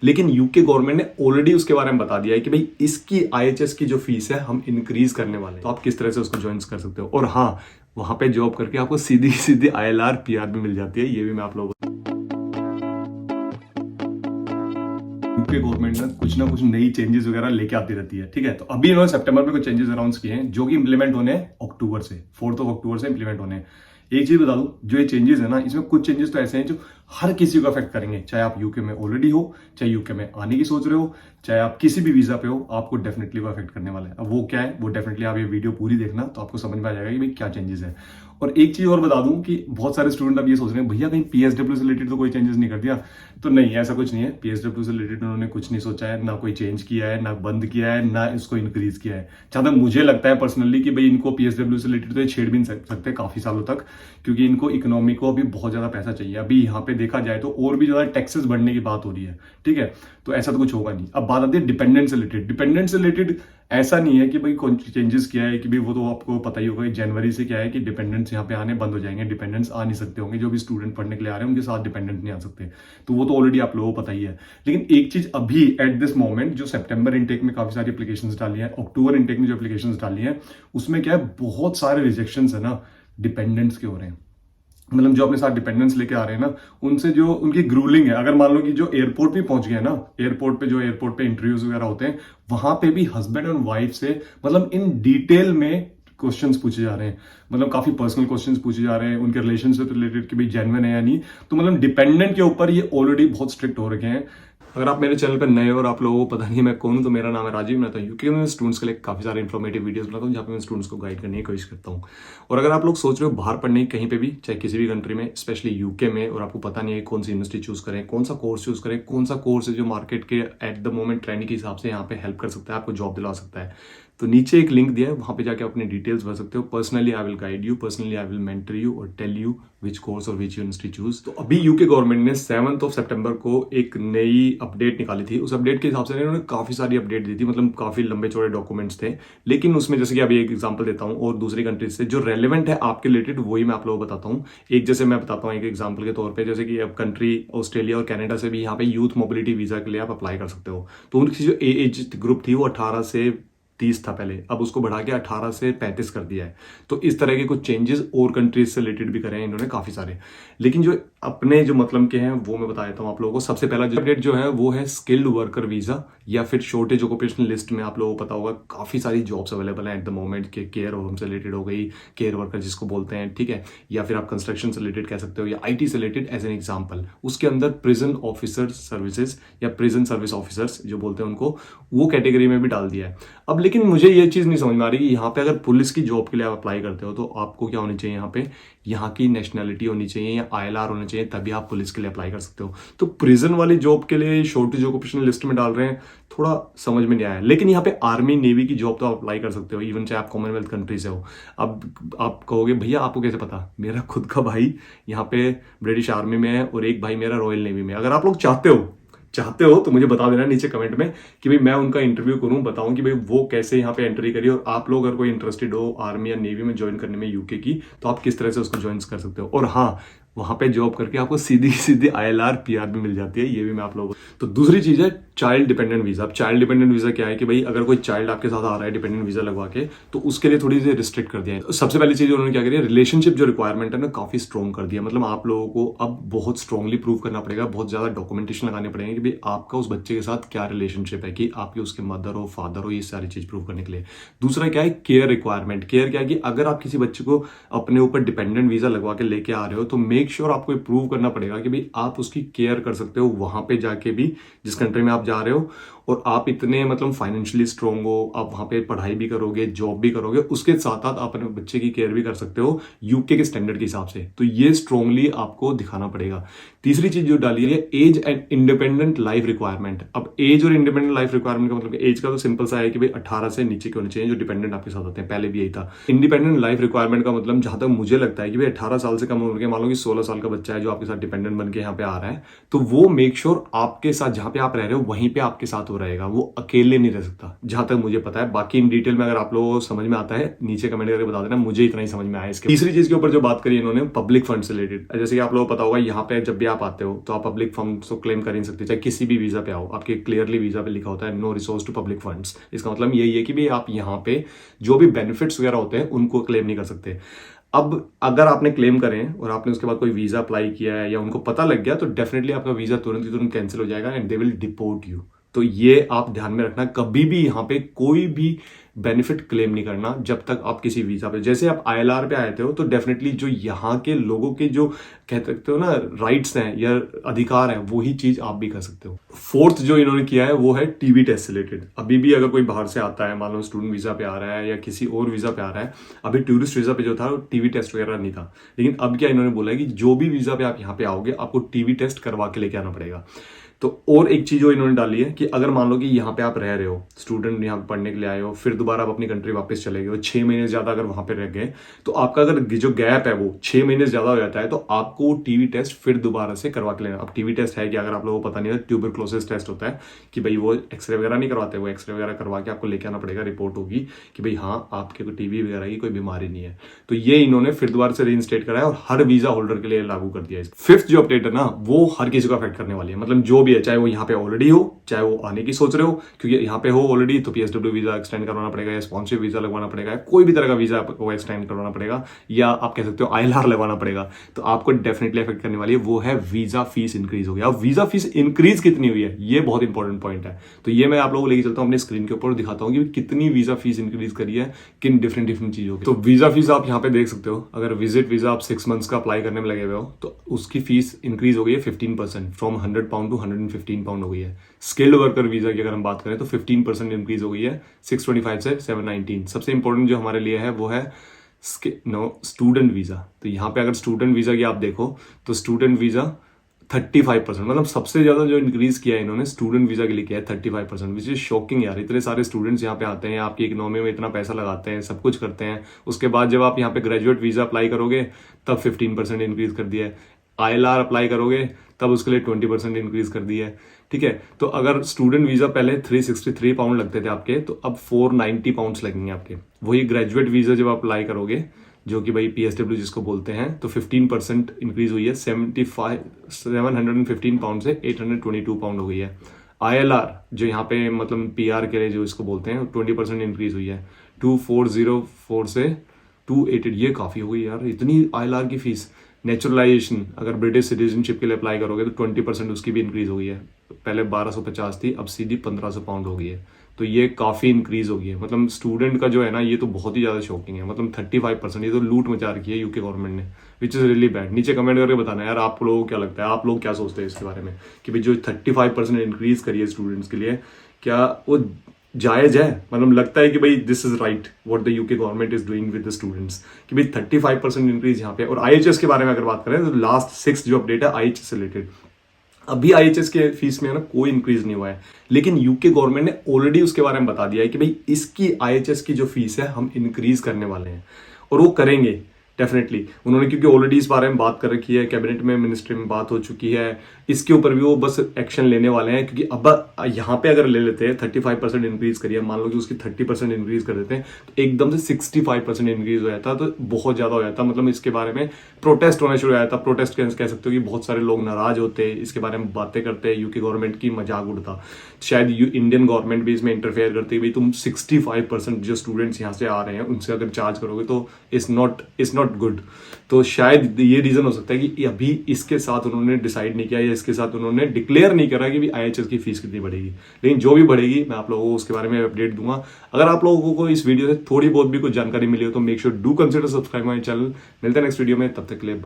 लेकिन UK government ने already उसके बारे में बता दिया है कि भाई इसकी IHS की जो फीस है हम इंक्रीज करने वाले हैं, तो आप किस तरह से उसको ज्वाइन कर सकते हो। और हाँ, वहां पे जॉब करके आपको सीधी सीधी ILR PR भी मिल जाती है, ये भी मैं आप लोगों को। यूके गवर्नमेंट ना कुछ नई चेंजेस वगैरह लेके आती रहती है, ठीक है। तो अभी इन्होंने सितंबर में कुछ चेंजेस अनाउंस किए हैं जो कि इंप्लीमेंट होने हैं अक्टूबर से, 4 अक्टूबर से इंप्लीमेंट होने हैं। एक चीज बता दूं, जो ये चेंजेस है ना, इसमें कुछ चेंजेस तो ऐसे हैं जो हर किसी को अफेक्ट करेंगे, चाहे आप यूके में ऑलरेडी हो, चाहे यूके में आने की सोच रहे हो, चाहे आप किसी भी वीजा पे हो, आपको डेफिनेटली वो अफेक्ट करने वाला है। अब वो क्या है, वो डेफिनेटली आप ये वीडियो पूरी देखना तो आपको समझ में आ जाएगा कि भाई क्या चेंजेस है। और एक चीज और बता दूं कि बहुत सारे स्टूडेंट अब ये सोच रहे हैं भैया कहीं PSW से रिलेटेड तो कोई चेंजेस नहीं कर दिया। तो नहीं, ऐसा कुछ नहीं है। PSW से रिलेटेड उन्होंने कुछ नहीं सोचा है, ना कोई चेंज किया है, ना बंद किया है, ना इसको इंक्रीज किया है। जहां तक मुझे लगता है पर्सनली कि भाई इनको PSW से रिलेटेड तो ये छेड़ भी नहीं सकते काफी सालों तक, क्योंकि इनको इकोनॉमी को अभी बहुत ज्यादा पैसा चाहिए। अभी यहाँ पे देखा जाए तो और भी ज्यादा टैक्सेस बढ़ने की बात हो रही है, ठीक है। तो ऐसा तो कुछ होगा नहीं। अब बात आती है डिपेंडेंट से रिलेटेड। डिपेंडेंट से रिलेटेड ऐसा नहीं है कि भाई कौन चेंजेस किया है कि भाई वो तो आपको पता ही होगा कि जनवरी से क्या है कि डिपेंडेंट्स यहाँ पे आने बंद हो जाएंगे, डिपेंडेंट्स आ नहीं सकते होंगे। जो भी स्टूडेंट पढ़ने के लिए आ रहे हैं उनके साथ डिपेंडेंट नहीं आ सकते, तो वो तो ऑलरेडी आप लोगों को पता ही है। लेकिन एक चीज अभी एट दिस मोमेंट, जो सितंबर इनटेक में काफी सारी एप्लीकेशंस डाली है, अक्टूबर इनटेक में जो एप्लीकेशंस डाली है, उसमें क्या है, बहुत सारे रिजेक्शंस है ना डिपेंडेंट्स के हो रहे हैं। मतलब जो अपने साथ डिपेंडेंस लेके आ रहे हैं ना, उनसे जो उनकी ग्रूलिंग है। अगर मान लो कि जो एयरपोर्ट भी पहुंच गए ना, एयरपोर्ट पे इंटरव्यूज वगैरह होते हैं, वहां पे भी हस्बैंड और वाइफ से मतलब इन डिटेल में क्वेश्चंस पूछे जा रहे हैं। मतलब काफी पर्सनल क्वेश्चंस पूछे जा रहे हैं उनके रिलेशनशिप रिलेटेड कि भाई जेन्युइन है या नहीं। तो मतलब डिपेंडेंट के ऊपर ये ऑलरेडी बहुत स्ट्रिक्ट हो रखे हैं। अगर आप मेरे चैनल पर नए हो और आप लोगों को पता नहीं है मैं कौन हूं, तो मेरा नाम है राजीव। मैं तो यूके में स्टूडेंट्स के लिए काफी सारे इन्फॉर्मेटिव वीडियोस बनाता हूं, जहां पे मैं स्टूडेंट्स को गाइड करने की कोशिश करता हूं। और अगर आप लोग सोच रहे हो बाहर पढ़ने की कहीं पे भी, चाहे किसी भी कंट्री में, स्पेशली यूके में, और आपको पता नहीं है कौन सी यूनिवर्सिटी चूज करें, कौन सा कोर्स चूज करें, कौन सा कोर्स है जो मार्केट के एट द मोमेंट ट्रेंड के हिसाब से यहाँ पे हेल्प कर सकता है, आपको जॉब दिला सकता है, तो नीचे एक लिंक दिया है, वहां पे जाके अपने डिटेल्स भर सकते हो। Personally I will guide you, personally I will mentor you और टेल यू विच कोर्स और विच यूनिवर्सिटी चूज। तो अभी यूके गवर्नमेंट ने 7 सितंबर को एक नई अपडेट निकाली थी। उस अपडेट के हिसाब से इन्होंने काफी सारी अपडेट दी थी, मतलब काफी लंबे चौड़े डॉक्यूमेंट्स थे। लेकिन उसमें जैसे कि अभी एक एग्जांपल देता हूं, और दूसरी कंट्रीज से जो रेलेवेंट है आपके रिलेटेड, वही मैं आप लोगों को बताता हूँ। एक जैसे मैं बताता हूँ एक एग्जाम्पल के तौर पर, जैसे कि अब कंट्री ऑस्ट्रेलिया और कैनेडा से भी यहाँ पे यूथ मोबिलिटी वीजा के लिए आप अप्लाई कर सकते हो। तो उनकी जो एज ग्रुप थी वो 18 से 30 था पहले, अब उसको बढ़ा के 18 से 35 कर दिया है। तो इस तरह के कुछ चेंजेस और कंट्रीज से रिलेटेड भी करे हैं इन्होंने काफी सारे। लेकिन जो अपने जो मतलब के हैं वो मैं बता देता हूँ आप लोगों को। सबसे पहला जो अपडेट जो है वो है स्किल्ड वर्कर वीजा, या फिर शॉर्टेज ऑक्यूपेशनल लिस्ट में आप लोगों को पता होगा काफी सारी जॉब्स अवेलेबल हैं एट द मोमेंट के। केयर होम से रिलेटेड हो गई, केयर वर्कर जिसको बोलते हैं, ठीक है, या फिर आप कंस्ट्रक्शन से रिलेटेड कह सकते हो, या IT से रिलेटेड एज एन एग्जाम्पल। उसके अंदर प्रिजन ऑफिसर सर्विसेज या प्रिजन सर्विस ऑफिसर्स जो बोलते हैं उनको, वो कैटेगरी में भी डाल दिया है। अब लेकिन मुझे ये चीज नहीं समझ में आ रही कि यहाँ पे अगर पुलिस की जॉब के लिए आप अप्लाई करते हो तो आपको क्या होनी चाहिए, यहाँ पे यहाँ की नेशनैलिटी होनी चाहिए या ILR होना चाहिए, तभी आप पुलिस के लिए अप्लाई कर सकते हो। तो प्रिजन वाली जॉब के लिए शॉर्टेज ऑक्यूपेशनल लिस्ट में डाल रहे हैं, थोड़ा समझ में नहीं आया। लेकिन यहाँ पे आर्मी नेवी की जॉब तो आप अप्लाई कर सकते हो, इवन चाहे आप कॉमनवेल्थ कंट्री से हो। अब आप कहोगे भैया आपको कैसे पता, मेरा खुद का भाई यहाँ पे ब्रिटिश आर्मी में है और एक भाई मेरा रॉयल नेवी में। अगर आप लोग चाहते हो तो मुझे बता देना नीचे कमेंट में कि भाई मैं उनका इंटरव्यू करूं, बताऊं कि भाई वो कैसे यहाँ पे एंट्री करी। और आप लोग अगर कोई इंटरेस्टेड हो आर्मी या नेवी में ज्वाइन करने में यूके की, तो आप किस तरह से उसको ज्वाइन कर सकते हो। और हाँ, वहां पे जॉब करके आपको सीधी सीधी ILR PR भी मिल जाती है, ये भी मैं आप लोगों को। तो दूसरी चीज है चाइल्ड डिपेंडेंट वीजा। अब चाइल्ड डिपेंडेंट वीजा क्या है कि भाई अगर कोई चाइल्ड आपके साथ आ रहा है डिपेंडेंट वीजा लगवा के, तो उसके लिए थोड़ी सी रिस्ट्रिक्ट कर दिया है। सबसे पहली चीज उन्होंने क्या करी है, रिलेशनशिप जो रिक्वायरमेंट है ना काफी स्ट्रॉन्ग कर दिया। मतलब आप लोगों को अब बहुत स्ट्रांगली प्रूव करना पड़ेगा, बहुत ज्यादा डॉक्यूमेंटेशन लगाने पड़ेंगे कि भाई आपका उस बच्चे के साथ क्या रिलेशनशिप है, कि आपके उसके मदर हो फादर हो, ये सारी चीज प्रूव करने के लिए। दूसरा क्या है, केयर रिक्वायरमेंट। केयर क्या है कि अगर आप किसी बच्चे को अपने ऊपर डिपेंडेंट वीजा लगवा के लेके आ रहे हो, तो मेक श्योर आपको प्रूव करना पड़ेगा कि भाई आप उसकी केयर कर सकते हो वहां पे जाके भी, जिस कंट्री में आप जा रहे हो, और आप इतने मतलब फाइनेंशियली स्ट्रांग हो, आप वहां पे पढ़ाई भी करोगे, जॉब भी करोगे, उसके साथ साथ आप अपने बच्चे की केयर भी कर सकते हो यूके के स्टैंडर्ड के हिसाब से। तो ये स्ट्रांगली आपको दिखाना पड़ेगा। तीसरी चीज जो डाली है, age and independent life requirement. अब एज और इंडिपेंडेंट लाइफ रिक्वायरमेंट का मतलब एज का तो सिंपल सा है कि भाई 18 से नीचे के होने चाहिए जो डिपेंडेंट आपके साथ होते हैं, पहले भी यही था। इंडिपेंडेंट लाइफ रिक्वायरमेंट का मतलब जहां तक मुझे लगता है कि भाई 18 साल से कम उम्र के, मान लो कि 16 साल का बच्चा है जो आपके साथ डिपेंडेंट बन के यहाँ पे आ रहा है, तो वो मेक श्योर आपके साथ जहाँ पे आप रह रहे हो वहीं पे आपके साथ वो रहेगा, वो अकेले नहीं रह सकता, जहां तक मुझे पता है। बाकी इन डिटेल में अगर आप लोगों को समझ में आता है नीचे कमेंट करके बता देना, मुझे इतना ही समझ में आया इसके। तीसरी चीज के ऊपर जो बात करी इन्होंने, पब्लिक फंड से रिलेटेड। जैसे कि आप लोगों को पता होगा, यहाँ पे जब भी आप आते हो तो आप पब्लिक फंड को क्लेम कर नहीं सकते, चाहे किसी भी वीजा पे आओ, आपके क्लियरली वीजा पे लिखा होता है no resource to public funds. इसका मतलब यही है कि भाई आप यहाँ पे जो भी बेनिफिट्स वगैरह होते हैं उनको क्लेम नहीं कर सकते। अब अगर आपने क्लेम करें और आपने उसके बाद कोई वीजा अप्लाई किया है या उनको पता लग गया, तो डेफिनेटली आपका वीजा तुरंत कैंसिल हो जाएगा and they will deport you. तो ये आप ध्यान में रखना, कभी भी यहाँ पे कोई भी बेनिफिट क्लेम नहीं करना जब तक आप किसी वीजा पे, जैसे आप ILR पे आए थे हो, तो डेफिनेटली जो यहाँ के लोगों के जो कह सकते हो ना राइट्स हैं या अधिकार हैं, वही चीज आप भी कर सकते हो। फोर्थ जो इन्होंने किया है वो है TB टेस्ट से रिलेटेड। अभी भी अगर कोई बाहर से आता है, मान लो स्टूडेंट वीजा पे आ रहा है या किसी और वीजा पे आ रहा है, अभी टूरिस्ट वीजा पे जो था TB टेस्ट वगैरह नहीं था, लेकिन अब क्या इन्होंने बोला है कि जो भी वीजा पे आप यहाँ पे आओगे आपको TB टेस्ट करवा के लेके आना पड़ेगा। तो और एक चीज जो इन्होंने डाली है कि अगर मान लो कि यहाँ पे आप रह रहे हो, स्टूडेंट यहाँ पे पढ़ने के लिए आए हो, फिर दोबारा आप अपनी कंट्री वापस चले गए, 6 महीने ज्यादा अगर वहां पे रह गए, तो आपका अगर जो गैप है वो 6 महीने ज्यादा हो जाता है, तो आपको TB टेस्ट फिर दोबारा से करवा के लेना। अब TB टेस्ट है कि अगर आप लोगों को पता नहीं है, ट्यूबरक्लोसिस टेस्ट होता है कि भाई वो एक्सरे वगैरह नहीं करवाते, वो एक्सरे वगैरह करवा के आपको लेके आना पड़ेगा, रिपोर्ट होगी कि भाई हाँ आपके कोई TB वगैरह की कोई बीमारी नहीं है। तो ये इन्होंने फिर दोबारा से रीइंस्टेट करा है और हर वीजा होल्डर के लिए लागू कर दिया है। फिफ्थ जो अपडेट है ना, वो हर किसी को अफेक्ट करने वाली है, मतलब जो भी है, चाहे वो यहाँ पे ऑलरेडी हो, चाहे वो आने की सोच रहे हो, क्योंकि यहाँ पे हो ऑलरेडी तो PSW वीजा एक्सटेंड करवाना पड़ेगा या स्पॉन्सरशिप वीजा लगवाना पड़ेगा, कोई भी तरह का वीजा आपको एक्सटेंड करवाना पड़ेगा, या आप कह सकते हो ILR लगवाना पड़ेगा, तो आपको डेफिनेटली अफेक्ट करने वाली है, वो है वीजा फीस इंक्रीज हो गया। अब वीजा फीस इंक्रीज कितनी हुई है, ये बहुत इंपॉर्टेंट पॉइंट है। तो ये मैं आप लोगों को लेके चलता हूँ अपने स्क्रीन के ऊपर, दिखाता हूँ कि कितनी वीजा फीस इंक्रीज करी है किन डिफरेंट चीजों की। तो वीजा फीस आप यहाँ पे देख सकते हो, अगर विजिट वीजा आप 6 मंथ्स का अप्लाई करने में लगे हुए हो, तो उसकी फीस इंक्रीज हो गई है 15%, फ्रॉम £100 to £115 हो गई है। स्किल्ड वर्कर वीजा की अगर हम बात करें तो 15% इंक्रीज हो गई है, 625 से 719। सबसे इंपॉर्टेंट जो हमारे लिए है वो है स्टूडेंट वीजा। तो यहाँ पे अगर स्टूडेंट वीजा की आप देखो तो स्टूडेंट वीजा 35%, मतलब सबसे ज्यादा जो इंक्रीज किया है इन्होंने स्टूडेंट वीजा के लिए किया है 35%, विच इज शॉकिंग यार। इतने सारे स्टूडेंट्स यहाँ पे आते हैं, आपकी इकोनॉमी में इतना पैसा लगाते हैं, सब कुछ करते हैं, उसके बाद जब आप यहाँ पे ग्रेजुएट वीजा अप्लाई करोगे तब 15% इंक्रीज कर दिया है, ILR अप्लाई करोगे तब उसके लिए 20% इंक्रीज कर दिया है। ठीक है, तो अगर स्टूडेंट वीजा पहले £363 लगते थे आपके, तो अब £490 लगेंगे आपके। वही ग्रेजुएट वीजा जब आप अप्लाई करोगे, जो कि भाई PSW जिसको बोलते हैं, तो 15% इंक्रीज हुई है, £715 से £822 हो गई है। ILR जो यहाँ पे मतलब PR के लिए जो इसको बोलते हैं, 20% इंक्रीज हुई है, 2404 से 288। ये काफी हो गई यार, इतनी ILR की फीस। नेचुरलाइजेशन अगर ब्रिटिश सिटीजनशिप के लिए अप्लाई करोगे तो 20% उसकी भी इंक्रीज हो गई है, पहले 1250 थी, अब सीधी £1500 हो गई है। तो ये काफी इंक्रीज हो गई है। मतलब स्टूडेंट का जो है ना, ये तो बहुत ही ज्यादा शॉकिंग है, मतलब 35%, ये तो लूट मचा रखी है यूके गवर्नमेंट ने, विच इज रियली बैड। नीचे कमेंट करके बताना यार आप लोगों को क्या लगता है, आप लोग क्या सोचते हैं इसके बारे में कि भाई जो 35% इंक्रीज करी है स्टूडेंट्स के लिए, क्या वो जायज है? मतलब लगता है कि भाई this is right what the UK government is doing with the students, कि भाई 35% इंक्रीज यहाँ पे। और IHS के बारे में अगर बात करें तो लास्ट 6 जो अपडेट है IHS से रिलेटेड, अभी IHS के फीस में ना कोई इंक्रीज नहीं हुआ है, लेकिन यूके गवर्नमेंट ने ऑलरेडी उसके बारे में बता दिया है कि भाई इसकी IHS की जो फीस है हम इंक्रीज करने वाले हैं, और वो करेंगे डेफिनेटली उन्होंने, क्योंकि ऑलरेडी इस बारे में बात कर रखी है, कैबिनेट में मिनिस्ट्री में बात हो चुकी है, इसके ऊपर भी वो बस एक्शन लेने वाले हैं। क्योंकि अब यहाँ पे अगर ले लेते हैं 35% इंक्रीज करिए, मान लो कि उसकी 30% इंक्रीज कर देते हैं, तो एकदम से 65% इंक्रीज हो जाता, तो बहुत ज्यादा हो जाता। मतलब इसके बारे में प्रोटेस्ट होना शुरू हो जाता। प्रोटेस्ट कह सकते हो कि बहुत सारे लोग नाराज होते, इसके बारे में बातें करते, यूके गवर्नमेंट की मजाक उड़ता, शायद इंडियन गवर्नमेंट भी इसमें इंटरफेयर करती है, भाई तुम 65% जो स्टूडेंट्स यहाँ से आ रहे हैं उनसे अगर चार्ज करोगे तो इट्स नॉट गुड। तो शायद ये रीजन हो सकता है कि अभी इसके साथ उन्होंने डिसाइड नहीं किया या इसके साथ उन्होंने डिक्लेयर नहीं करा कि भी IHS की फीस कितनी बढ़ेगी, लेकिन जो भी बढ़ेगी मैं आप लोगों को उसके बारे में अपडेट दूंगा। अगर आप लोगों को इस वीडियो से थोड़ी बहुत भी कुछ जानकारी मिली हो तो make sure do consider subscribe my channel. मिलते हैं नेक्स्ट वीडियो में, तब तक के लिए।